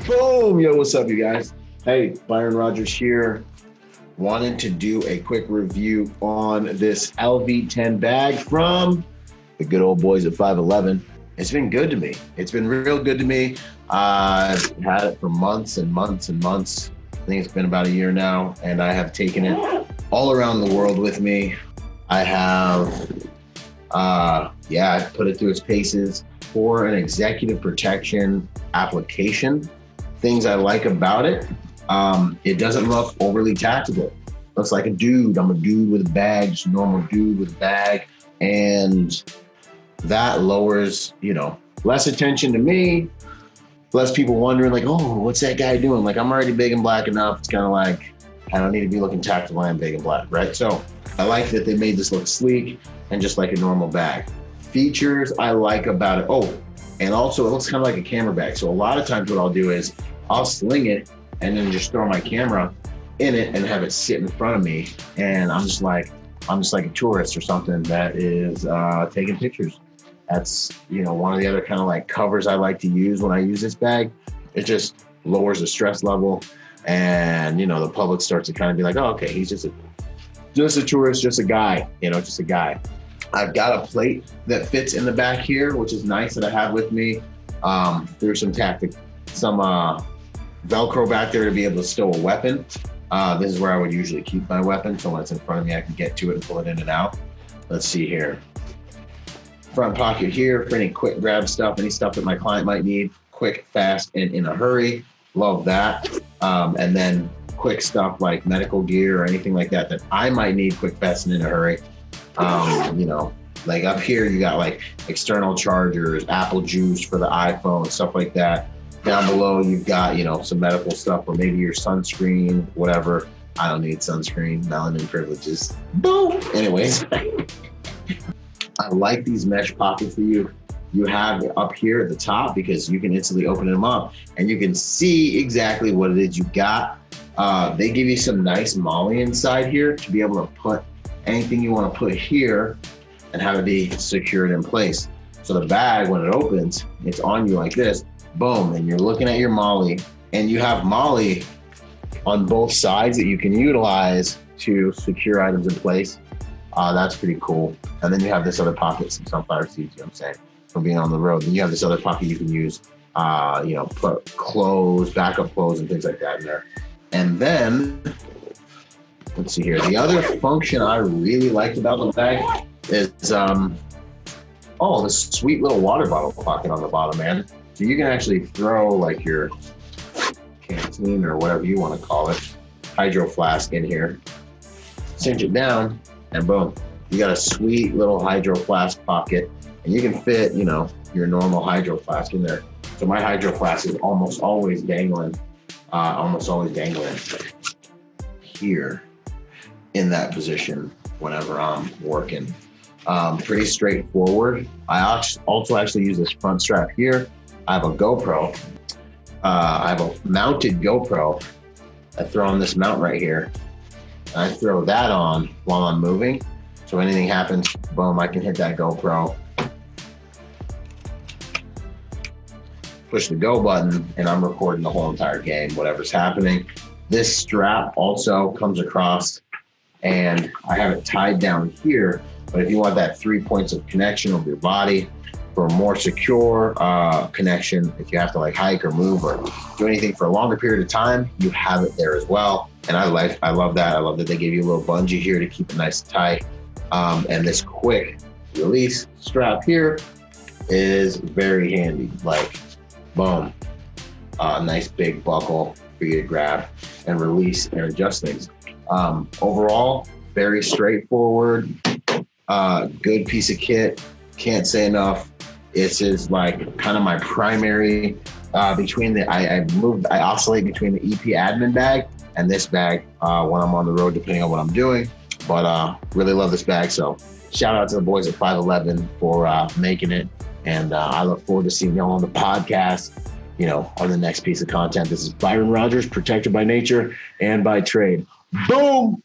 Boom! Yo, what's up, you guys? Hey, Byron Rodgers here. Wanted to do a quick review on this LV10 bag from the good old boys at 511. It's been good to me. It's been real good to me. I've had it for months and months and months. I think it's been about a year now, and I have taken it all around the world with me. I have, I put it through its paces for an executive protection application. Things I like about it, it doesn't look overly tactical. Looks like a dude. I'm a dude with a bag, just a normal dude with a bag. And that lowers, less attention to me, less people wondering like, oh, what's that guy doing? Like, I'm already big and black enough. It's kind of like, I don't need to be looking tactical. I'm big and black, right? So I like that they made this look sleek and just like a normal bag. Features I like about it. Oh, and also it looks kind of like a camera bag. So a lot of times what I'll do is I'll sling it and then just throw my camera in it and have it sit in front of me. And I'm just like a tourist or something that is taking pictures. That's, one of the other kind of like covers I like to use when I use this bag. It just lowers the stress level, and, the public starts to kind of be like, oh, okay, he's just a tourist, just a guy, just a guy. I've got a plate that fits in the back here, which is nice, that I have with me. Through some Velcro back there to be able to stow a weapon. This is where I would usually keep my weapon, so when it's in front of me, I can get to it and pull it in and out. Let's see here. Front pocket here for any quick grab stuff, any stuff that my client might need, quick, fast, and in a hurry. Love that. And then quick stuff like medical gear or anything like that I might need quick, fast, and in a hurry. Like up here, you got like external chargers, apple juice for the iPhone, stuff like that. Down below, you've got, some medical stuff, or maybe your sunscreen, whatever. I don't need sunscreen, melanin privileges. Boom. Anyways, I like these mesh pockets that you have up here at the top, because you can instantly open them up and you can see exactly what it is you got. They give you some nice MOLLE inside here to be able to put anything you want to put here and have it be secured in place. So the bag, when it opens, it's on you like this, boom, and you're looking at your MOLLE, and you have MOLLE on both sides that you can utilize to secure items in place. That's pretty cool. And then you have this other pocket, some sunflower seeds, I'm saying, from being on the road. Then you have this other pocket you can use, put clothes, backup clothes, and things like that in there. And then, let's see here. The other function I really liked about the bag is, this sweet little water bottle pocket on the bottom, man. So you can actually throw like your canteen or whatever you want to call it, hydro flask in here, cinch it down, and boom, you got a sweet little hydro flask pocket, and you can fit, your normal hydro flask in there. So my hydro flask is almost always dangling here in that position whenever I'm working. Pretty straightforward. I also actually use this front strap here. I have a GoPro. I have a mounted GoPro. I throw on this mount right here. I throw that on while I'm moving. So when anything happens, boom, I can hit that GoPro, push the go button, and I'm recording the whole entire game, whatever's happening. This strap also comes across, and I have it tied down here. But if you want that 3 points of connection over your body for a more secure connection, if you have to like hike or move or do anything for a longer period of time, you have it there as well. And I love that. I love that they gave you a little bungee here to keep it nice and tight. And this quick release strap here is very handy. Like, boom, nice big buckle for you to grab and release and adjust things. Overall, very straightforward, good piece of kit. Can't say enough. This is like kind of my primary I oscillate between the EP admin bag and this bag when I'm on the road, depending on what I'm doing. But really love this bag. So shout out to the boys at 511 for making it. And I look forward to seeing y'all on the podcast, on the next piece of content. This is Byron Rodgers, protected by nature and by trade. Boom!